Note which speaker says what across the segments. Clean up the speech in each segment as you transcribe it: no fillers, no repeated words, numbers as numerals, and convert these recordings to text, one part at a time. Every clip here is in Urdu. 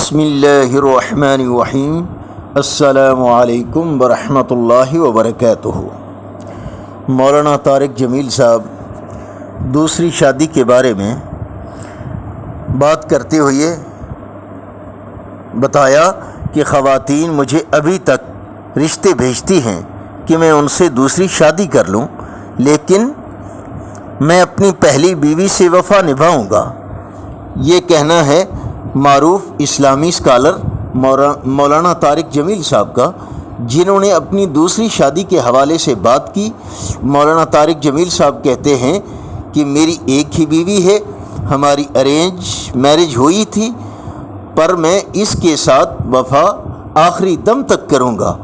Speaker 1: بسم اللہ الرحمن الرحیم۔ السلام علیکم ورحمۃ اللہ وبرکاتہ۔ مولانا طارق جمیل صاحب دوسری شادی کے بارے میں بات کرتے ہوئے بتایا کہ خواتین مجھے ابھی تک رشتے بھیجتی ہیں کہ میں ان سے دوسری شادی کر لوں، لیکن میں اپنی پہلی بیوی سے وفا نبھاؤں گا۔ یہ کہنا ہے معروف اسلامی اسکالر مولانا طارق جمیل صاحب کا، جنہوں نے اپنی دوسری شادی کے حوالے سے بات کی۔ مولانا طارق جمیل صاحب کہتے ہیں کہ میری ایک ہی بیوی ہے، ہماری ارینج میرج ہوئی تھی، پر میں اس کے ساتھ وفا آخری دم تک کروں گا،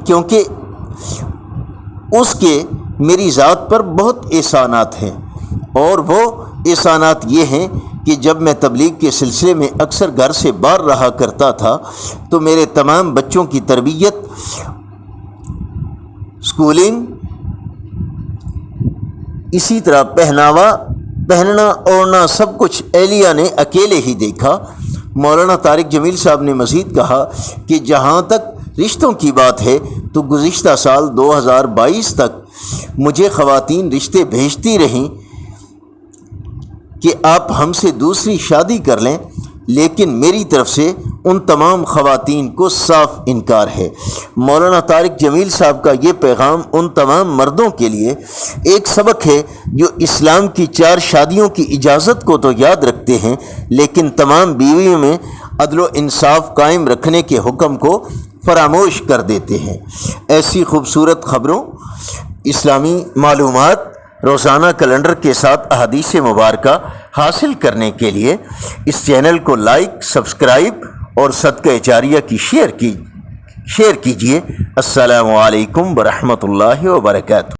Speaker 1: کیونکہ اس کے میری ذات پر بہت احسانات ہیں، اور وہ احسانات یہ ہیں کہ جب میں تبلیغ کے سلسلے میں اکثر گھر سے باہر رہا کرتا تھا تو میرے تمام بچوں کی تربیت، اسکولنگ، اسی طرح پہننا اوڑھنا سب کچھ اہلیہ نے اکیلے ہی دیکھا۔ مولانا طارق جمیل صاحب نے مزید کہا کہ جہاں تک رشتوں کی بات ہے تو گزشتہ سال 2022 تک مجھے خواتین رشتے بھیجتی رہیں کہ آپ ہم سے دوسری شادی کر لیں، لیکن میری طرف سے ان تمام خواتین کو صاف انکار ہے۔ مولانا طارق جمیل صاحب کا یہ پیغام ان تمام مردوں کے لیے ایک سبق ہے جو اسلام کی 4 شادیوں کی اجازت کو تو یاد رکھتے ہیں، لیکن تمام بیویوں میں عدل و انصاف قائم رکھنے کے حکم کو فراموش کر دیتے ہیں۔ ایسی خوبصورت خبروں، اسلامی معلومات، روزانہ کیلنڈر کے ساتھ احادیث مبارکہ حاصل کرنے کے لیے اس چینل کو لائک، سبسکرائب اور صدقہ جاریہ کی شیئر کیجیے۔ السلام علیکم ورحمۃ اللہ وبرکاتہ۔